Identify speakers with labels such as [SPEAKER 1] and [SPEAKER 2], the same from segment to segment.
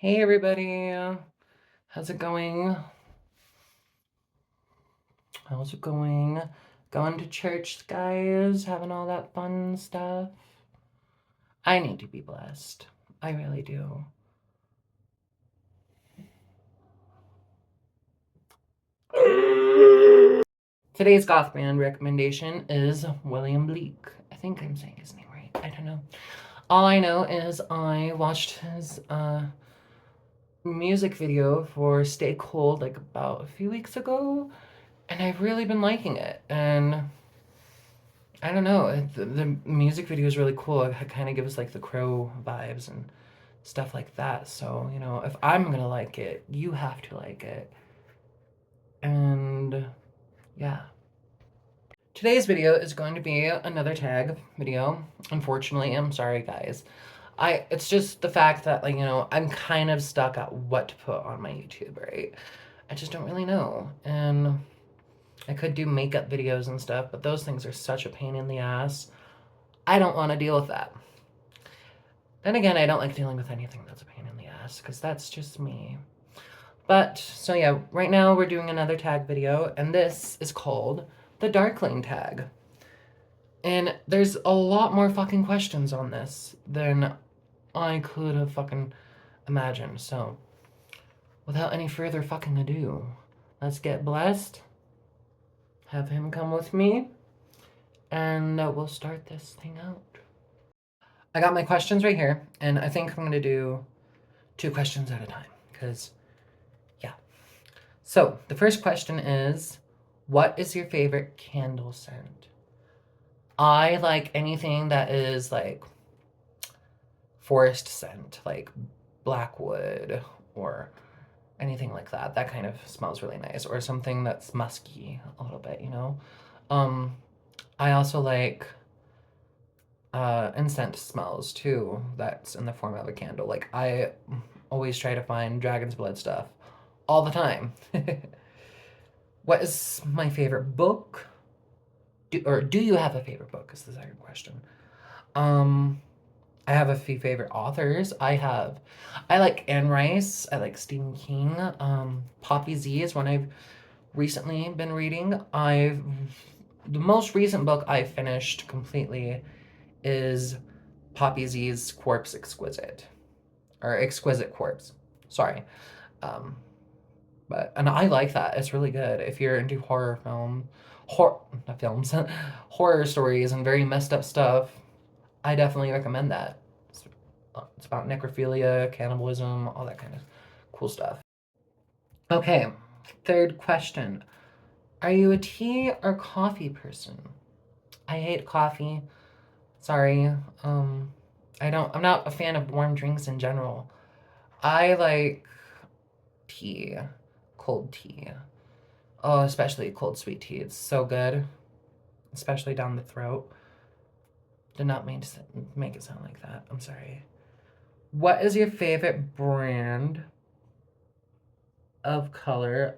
[SPEAKER 1] Hey everybody, how's it going? How's it going? Going to church, guys, having all that fun stuff. I need to be blessed. I really do. Today's goth band recommendation is William Bleak. I think I'm saying his name right. I don't know. All I know is I watched his music video for Stay Cold like about a few weeks ago, and I've really been liking it. And I don't know. The music video is really cool. It kind of gives like the Crow vibes and stuff like that. So, if I'm gonna like it, you have to like it. And yeah. Today's video is going to be another tag video. Unfortunately, I'm sorry, guys. It's just the fact that, like, I'm kind of stuck at what to put on my YouTube, right? I just don't really know. And I could do makeup videos and stuff, but those things are such a pain in the ass. I don't want to deal with that. Then again, I don't like dealing with anything that's a pain in the ass, because that's just me. But, so yeah, right now we're doing another tag video, and this is called the Darkling Tag. And there's a lot more fucking questions on this than I could have fucking imagined. So, without any further fucking ado, let's get blessed, have him come with me, and we'll start this thing out. I got my questions right here, and I think I'm going to do 2 questions at a time, because, yeah. So, the first question is, what is your favorite candle scent? I like anything that is, like, forest scent, like blackwood or anything like that. That kind of smells really nice. Or something that's musky a little bit, Um, I also like incense smells too, that's in the form of a candle. Like, I always try to find dragon's blood stuff all the time. What is my favorite book? Do you have a favorite book is the second question. Um, I have a few favorite authors. I like Anne Rice. I like Stephen King. Poppy Z is one I've recently been reading. The most recent book I finished completely is Poppy Z's Corpse Exquisite, or Exquisite Corpse. Sorry. Um, and I like that. It's really good. If you're into not films, horror stories and very messed up stuff, I definitely recommend that. It's about necrophilia, cannibalism, all that kind of cool stuff. Okay, third question. Are you a tea or coffee person? I hate coffee. Sorry. I'm not a fan of warm drinks in general. I like tea, cold tea. Oh, especially cold sweet tea. It's so good, especially down the throat. Did not mean to make it sound like that. I'm sorry. What is your favorite of color,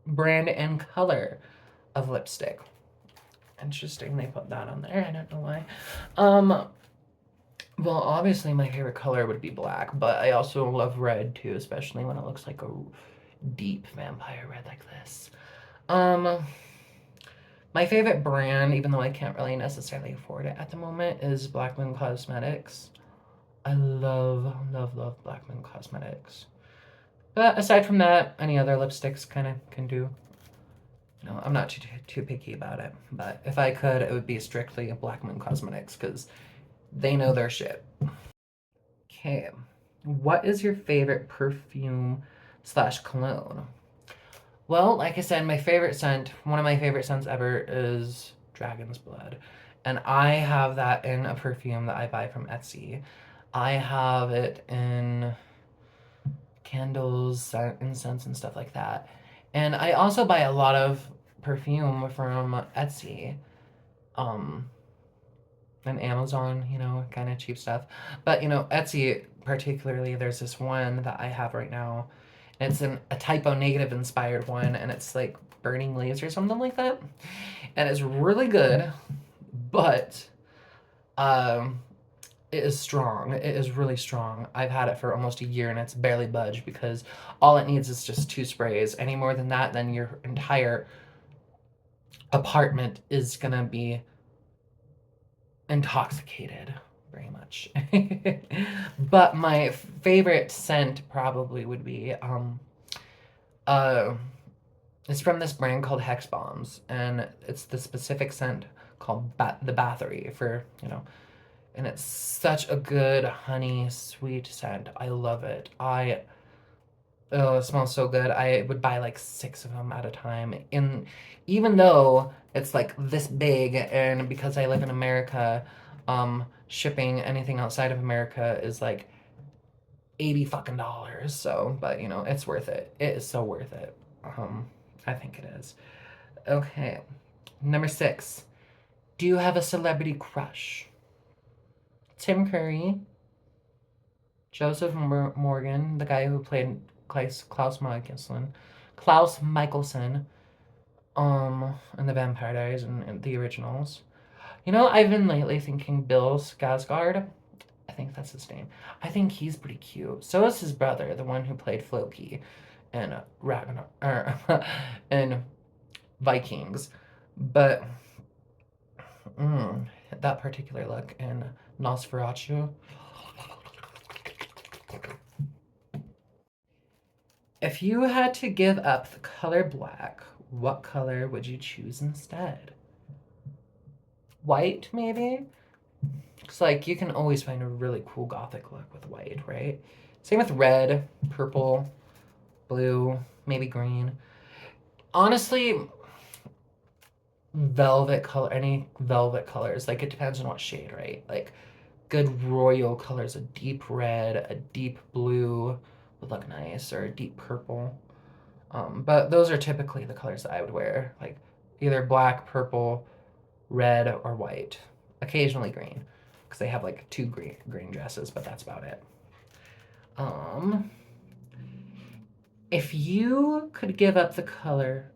[SPEAKER 1] brand and color of lipstick? Interesting, they put that on there. I don't know why. Well, obviously my favorite color would be black, but I also love red too, especially when it looks like a deep vampire red like this. Um, my favorite brand, even though I can't really necessarily afford it at the moment, is Black Moon Cosmetics. I love, love, love Black Moon Cosmetics. But aside from that, any other lipsticks kind of can do. No, I'm not too picky about it. But if I could, it would be strictly Black Moon Cosmetics because they know their shit. Okay, what is your favorite perfume slash cologne? Well, like I said, one of my favorite scents ever is Dragon's Blood. And I have that in a perfume that I buy from Etsy. I have it in candles, incense, and stuff like that. And I also buy a lot of perfume from Etsy, um, and Amazon, kind of cheap stuff. But, Etsy particularly, there's this one that I have right now. It's a Typo Negative inspired one, and it's like Burning Leaves or something like that. And it's really good, but um, it is strong. It is really strong. I've had it for almost a year and it's barely budged because all it needs is just 2 sprays. Any more than that, then your entire apartment is gonna be intoxicated very much. But my favorite scent probably would be uh it's from this brand called Hex Bombs, and it's the specific scent called the Bathory for, and it's such a good honey sweet scent. I love it. Oh, it smells so good. I would buy like 6 of them at a time. And even though it's like this big, and because I live in America, shipping anything outside of America is like 80 fucking dollars. So, but it's worth it. It is so worth it. I think it is. Okay. Number 6. Do you have a celebrity crush? Tim Curry, Joseph Morgan, the guy who played Klaus Michelson, in the Vampire Diaries and the originals. I've been lately thinking Bill Skarsgård. I think that's his name. I think he's pretty cute. So is his brother, the one who played Floki in Ragnar in Vikings. But that particular look in Nosferatu. If you had to give up the color black, what color would you choose instead? White, maybe? It's like you can always find a really cool gothic look with white, right? Same with red, purple, blue, maybe green. Honestly, velvet color, any velvet colors, like it depends on what shade, right? Like good royal colors, a deep red, a deep blue would look nice, or a deep purple. But those are typically the colors that I would wear, like either black, purple, red, or white. Occasionally green, because they have like 2 green dresses, but that's about it. If you could give up the color,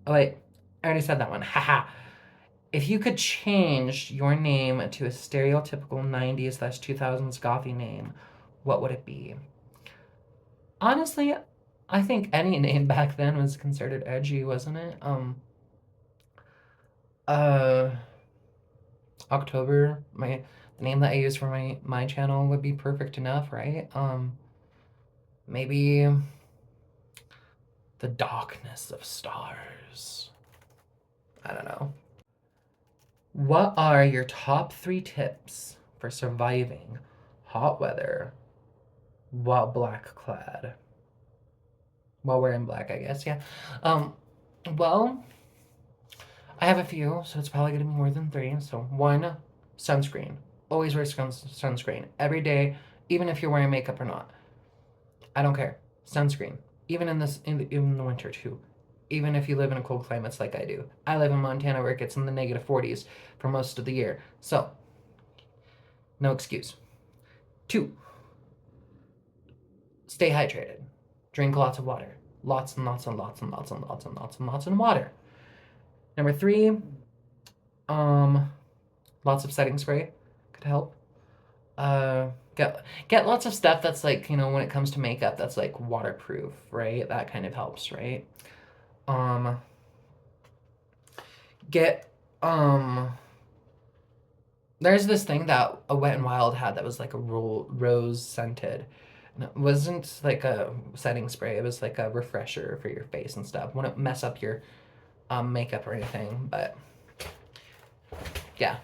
[SPEAKER 1] oh wait, I already said that one. Haha. If you could change your name to a stereotypical 90s/2000s gothy name, what would it be? Honestly, I think any name back then was considered edgy, wasn't it? Uh, October, the name that I use for my channel would be perfect enough, right? Maybe the darkness of stars. I don't know. What are your top 3 tips for surviving hot weather while black clad? While wearing black, I guess, yeah. Well, I have a few, so it's probably gonna be more than 3. So 1, sunscreen. Always wear sunscreen every day, even if you're wearing makeup or not. I don't care. Sunscreen, even in the winter too. Even if you live in cold climates like I do. I live in Montana where it gets in the negative 40s for most of the year. So, no excuse. 2, stay hydrated. Drink lots of water. Lots and lots and lots and lots and lots and lots and lots of water. Number 3, lots of setting spray could help. Get lots of stuff that's like, when it comes to makeup, that's like waterproof, right? That kind of helps, right? Get there's this thing that a Wet n Wild had that was like a rose scented. And it wasn't like a setting spray, it was like a refresher for your face and stuff. Wouldn't mess up your makeup or anything, but yeah.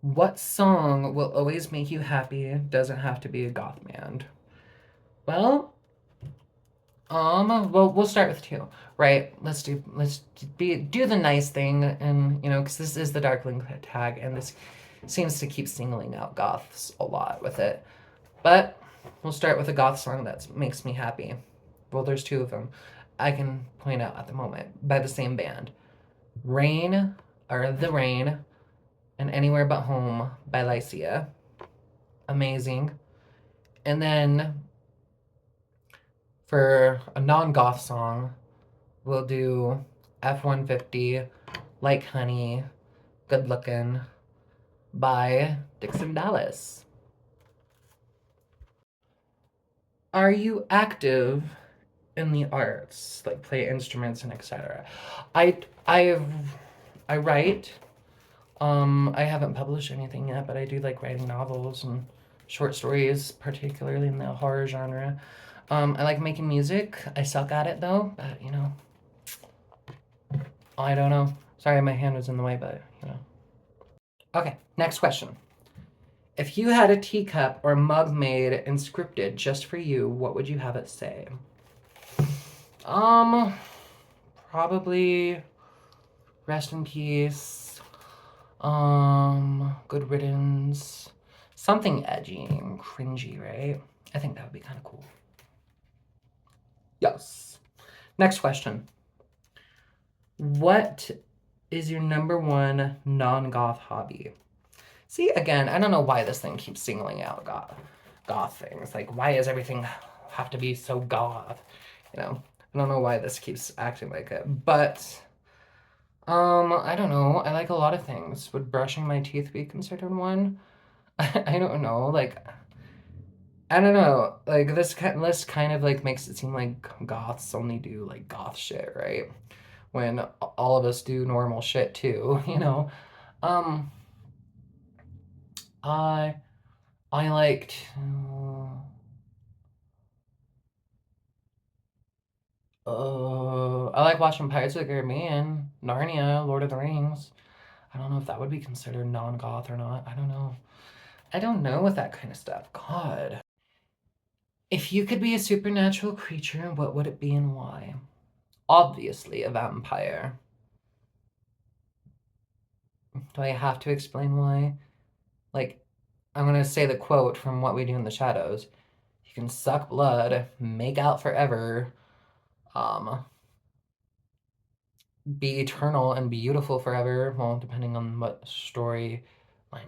[SPEAKER 1] What song will always make you happy? Doesn't have to be a goth band. Well, we'll start with 2, right? Let's do the nice thing, and because this is the Darkling Tag, and this seems to keep singling out goths a lot with it. But we'll start with a goth song that makes me happy. Well, there's 2 of them I can point out at the moment by the same band. Rain, or The Rain, and Anywhere But Home by Lycia. Amazing. And then for a non-goth song, we'll do F-150, Like Honey, Good Lookin' by Dixon Dallas. Are you active in the arts, like play instruments and etc.? I I I write. I haven't published anything yet, but I do like writing novels and short stories, particularly in the horror genre. I like making music. I suck at it though, but you know, I don't know. Sorry, my hand was in the way, but you know. Okay, next question. If you had a teacup or mug made and scripted just for you, what would you have it say? Um, Probably rest in peace. Good riddance. Something edgy and cringy, right? I think that would be kind of cool. Yes. Next question. What is your number one non-goth hobby? See, again, I don't know why this thing keeps singling out goth things. Like, why does everything have to be so goth? You know, I don't know why this keeps acting like it. But, I don't know. I like a lot of things. Would brushing my teeth be considered one? I don't know. Like, I don't know. Like, this list kind of, like, makes it seem like goths only do, like, goth shit, right? When all of us do normal shit, too, you know? Um, I... I like to. I like watching Pirates of the Caribbean, Narnia, Lord of the Rings. I don't know if that would be considered non-goth or not. I don't know. I don't know with that kind of stuff. God. If you could be a supernatural creature, what would it be and why? Obviously, a vampire. Do I have to explain why? Like, I'm gonna say the quote from What We Do in the Shadows. You can suck blood, make out forever, um, be eternal and beautiful forever. Well, depending on what storyline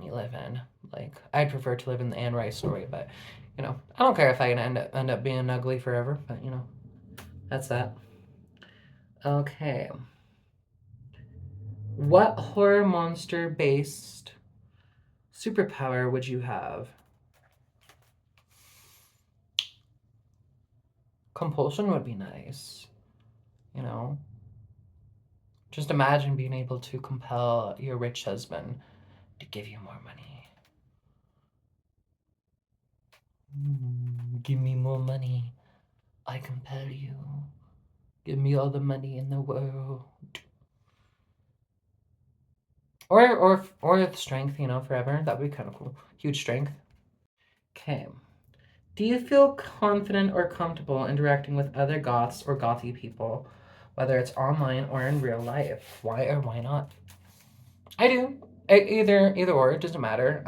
[SPEAKER 1] you live in. Like, I'd prefer to live in the Anne Rice story, but you know, I don't care if I end up being ugly forever. But you know, that's that. Okay. What horror monster based superpower would you have? Compulsion would be nice. You know, just imagine being able to compel your rich husband to give you more money. Give me more money. I compel you. Give me all the money in the world. Or strength, you know, forever. That would be kind of cool. Huge strength. Okay. Do you feel confident or comfortable interacting with other goths or gothy people, whether it's online or in real life? Why or why not? I do. Either or, it doesn't matter.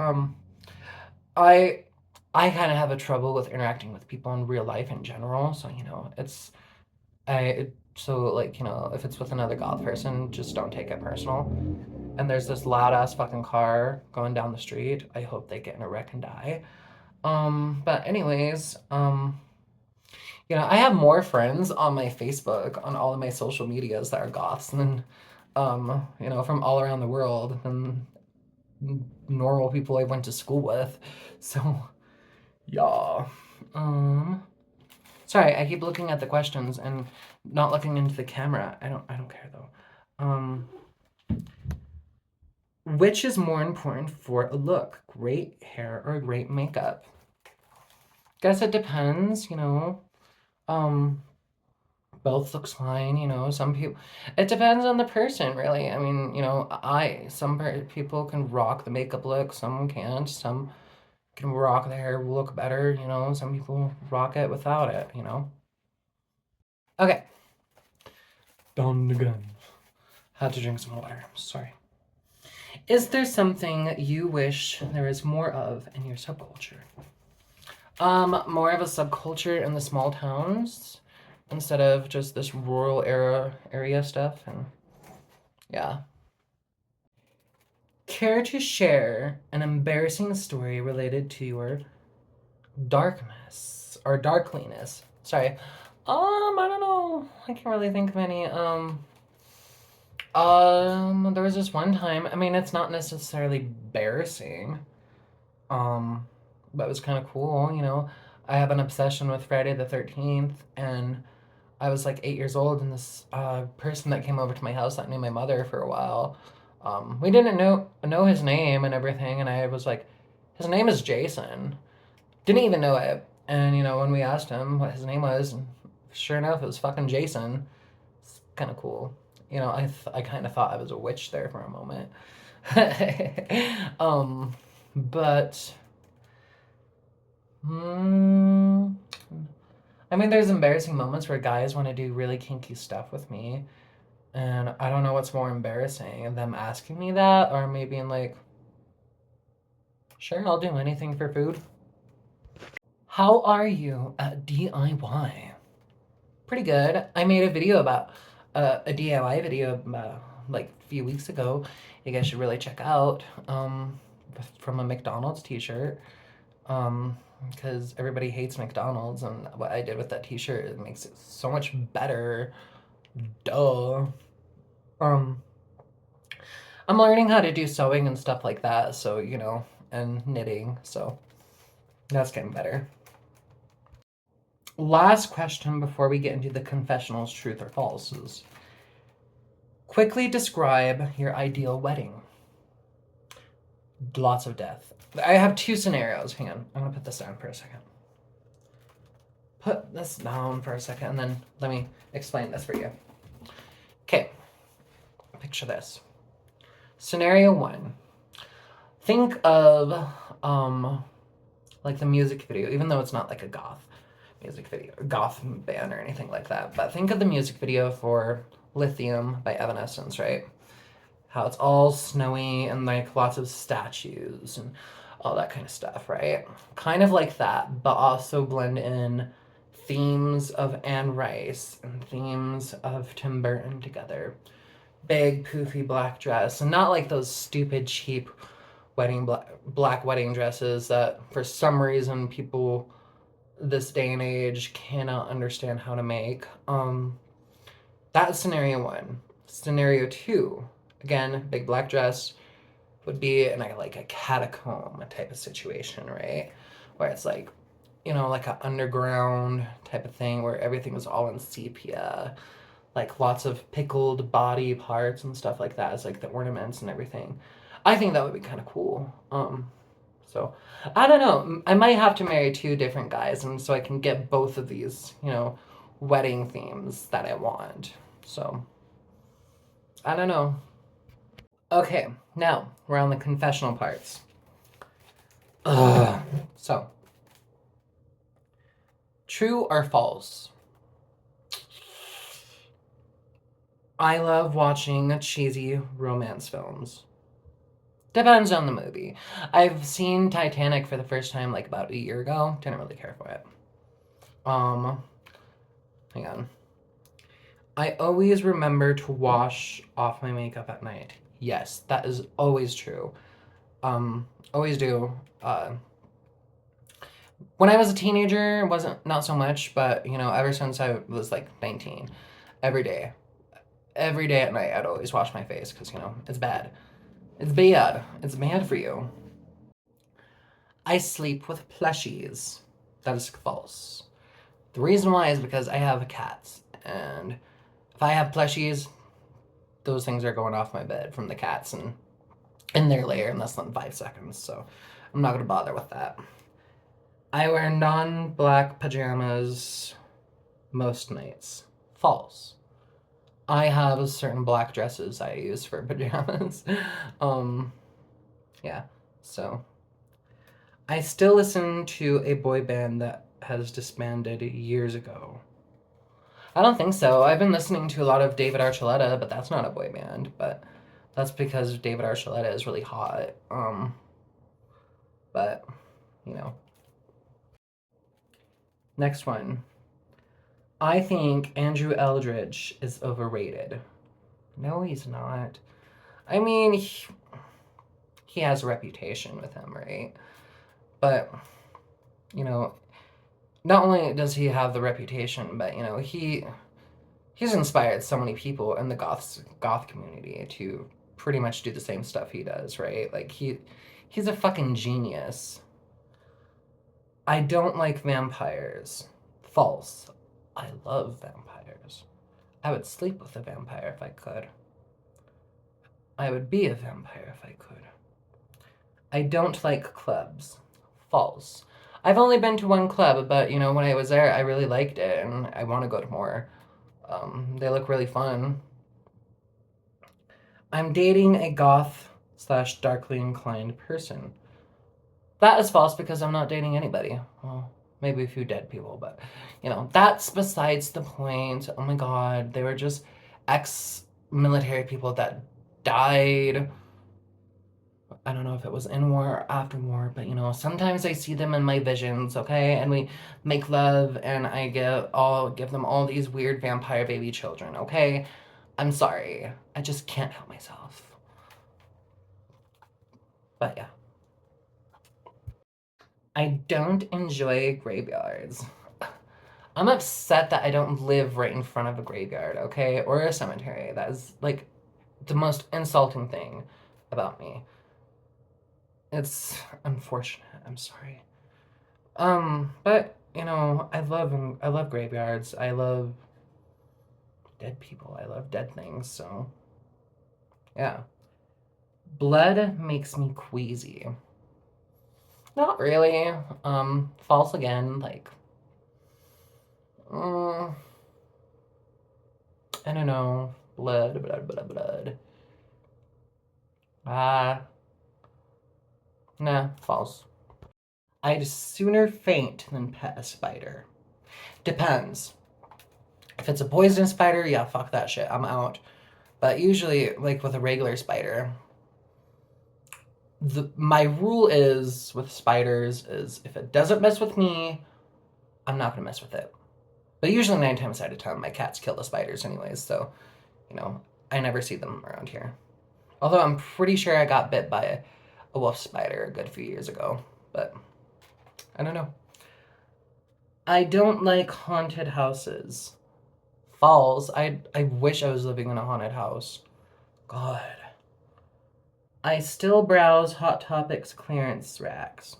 [SPEAKER 1] I I kind of have a trouble with interacting with people in real life in general, so you know, so like, you know, if it's with another goth person, just don't take it personal. And there's this loud ass fucking car going down the street. I hope they get in a wreck and die. But anyways, you know, I have more friends on my Facebook, on all of my social medias that are goths than, you know, from all around the world than normal people I went to school with. So, yeah. Um, Sorry, I keep looking at the questions and not looking into the camera. I don't care though. Which is more important for a look? Great hair or great makeup? Guess it depends, you know. Um, both looks fine, you know. Some people, it depends on the person, really. I mean, you know, people can rock the makeup look, some can't. Some can rock the hair look better, you know. Some people rock it without it, you know. Okay. Down the gun. Had to drink some water. Sorry. Is there something you wish there is more of in your subculture? More of a subculture in the small towns instead of just this rural area stuff, and yeah. Care to share an embarrassing story related to your darkness or darkliness? Sorry. I don't know. I can't really think of any. There was this one time, I mean, it's not necessarily embarrassing, um, but it was kind of cool, you know. I have an obsession with Friday the 13th, and I was like 8 years old, and this person that came over to my house that knew my mother for a while, we didn't know his name and everything, and I was like, his name is Jason. Didn't even know it, and you know when we asked him what his name was, sure enough, it was fucking Jason. It's kind of cool. You know, I kind of thought I was a witch there for a moment. um, but mm, I mean, there's embarrassing moments where guys want to do really kinky stuff with me, and I don't know what's more embarrassing, them asking me that, or me being like, sure, I'll do anything for food. How are you at DIY? Pretty good. I made a video about a DIY video like a few weeks ago. You guys should really check out from a McDonald's t-shirt. Because everybody hates McDonald's, and what I did with that t-shirt, it makes it so much better. Duh. Um, I'm learning how to do sewing and stuff like that, so you know, and knitting, so that's getting better. Last question before we get into the confessionals, truth or falses. Quickly describe your ideal wedding. Lots of death. I have two scenarios. Hang on. I'm going to put this down for a second. Put this down for a second, and then let me explain this for you. Okay. Picture this. Scenario one. Think of, like the music video, even though it's not like a goth music video, goth band or anything like that, but think of the music video for Lithium by Evanescence, right? How it's all snowy and like lots of statues and all that kind of stuff, right? Kind of like that, but also blend in themes of Anne Rice and themes of Tim Burton together. Big, poofy black dress, and not like those stupid, cheap black wedding dresses that for some reason people this day and age cannot understand how to make. That's scenario one. Scenario two, again, big black dress, would be in like a catacomb type of situation, right? Where it's like, you know, like an underground type of thing where everything was all in sepia, like lots of pickled body parts and stuff like that as like the ornaments and everything. I think that would be kind of cool. So I don't know. I might have to marry two different guys, and so I can get both of these, you know, wedding themes that I want. So I don't know. Okay, now we're on the confessional parts. Ugh. So, true or false? I love watching cheesy romance films. Depends on the movie. I've seen Titanic for the first time like about a year ago. Didn't really care for it. Um, Hang on. I always remember to wash off my makeup at night. Yes, that is always true. Always do. When I was a teenager, it wasn't not so much, but you know, ever since I was like 19, every day, every day at night, I'd always wash my face because you know it's bad. It's bad. It's bad for you. I sleep with plushies. That is false. The reason why is because I have cats, and if I have plushies, those things are going off my bed from the cats and in their lair in less than 5 seconds. So I'm not gonna bother with that. I wear non-black pajamas most nights. False. I have certain black dresses I use for pajamas. um, yeah. So I still listen to a boy band that has disbanded years ago. I don't think so. I've been listening to a lot of David Archuleta, but that's not a boy band. But that's because David Archuleta is really hot. But you know. Next one. I think Andrew Eldridge is overrated. No, he's not. I mean, he has a reputation with him, right? But you know, not only does he have the reputation, but you know, he he's inspired so many people in the goth community to pretty much do the same stuff he does, right? Like he's a fucking genius. I don't like vampires. False. I love vampires. I would sleep with a vampire if I could. I would be a vampire if I could. I don't like clubs. False. I've only been to one club, but you know, when I was there, I really liked it and I want to go to more. They look really fun. I'm dating a goth slash darkly inclined person. That is false because I'm not dating anybody. Well, maybe a few dead people, but you know, that's besides the point. Oh my god, they were just ex military people that died. I don't know if it was in war or after war, but you know, sometimes I see them in my visions, okay? And we make love and I give them all these weird vampire baby children, okay? I'm sorry. I just can't help myself. But yeah. I don't enjoy graveyards. I'm upset that I don't live right in front of a graveyard, okay? Or a cemetery. That is like the most insulting thing about me. It's unfortunate. I'm sorry. But you know, I love graveyards. I love dead people. I love dead things, so yeah. Blood makes me queasy. Not really. False again, like I don't know. Blood. Ah, nah, false. I'd sooner faint than pet a spider. Depends. If it's a poisonous spider, yeah, fuck that shit. I'm out. But usually, like with a regular spider, my rule is with spiders is if it doesn't mess with me, I'm not gonna mess with it. But usually 9 times out of 10, my cats kill the spiders anyways, so you know I never see them around here. Although I'm pretty sure I got bit by a wolf spider a good few years ago, but I don't know. I don't like haunted houses. Falls. I wish I was living in a haunted house. God. I still browse Hot Topics clearance racks.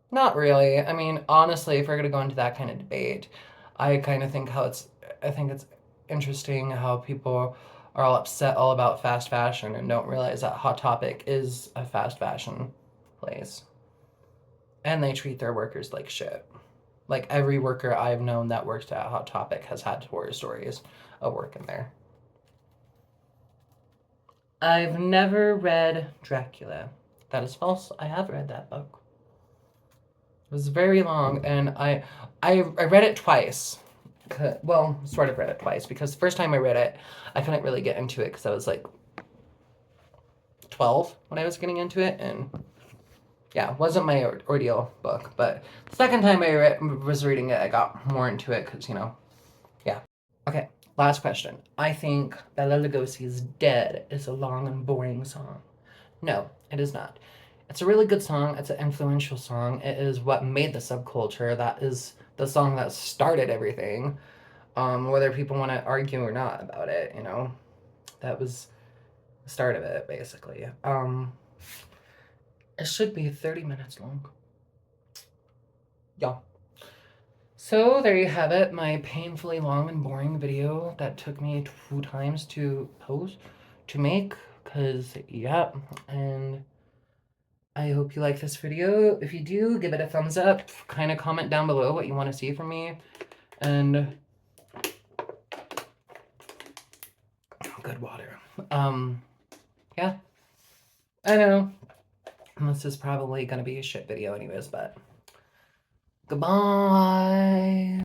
[SPEAKER 1] Not really. I mean, honestly, if we're gonna go into that kind of debate, I kind of think I think it's interesting how people are all upset all about fast fashion and don't realize that Hot Topic is a fast fashion place. And they treat their workers like shit. Like every worker I've known that works at Hot Topic has had horror stories of working there. I've never read Dracula. That is false. I have read that book. It was very long, and I read it twice. Well, sort of read it twice because the first time I read it, I couldn't really get into it because I was like 12 when I was getting into it, and yeah, it wasn't my ordeal book. But the second time I was reading it, I got more into it because, you know, yeah. Okay, last question. I think Bela Lugosi's Dead is a long and boring song. No, it is not. It's a really good song. It's an influential song. It is what made the subculture. That is the song that started everything. Whether people want to argue or not about it, you know, that was the start of it, basically. It should be 30 minutes long. Yeah. So there you have it, my painfully long and boring video that took me 2 times to make, cause yeah, and I hope you like this video. If you do, give it a thumbs up, kind of comment down below what you want to see from me, and good water. Yeah, I know, this is probably gonna be a shit video anyways, but goodbye.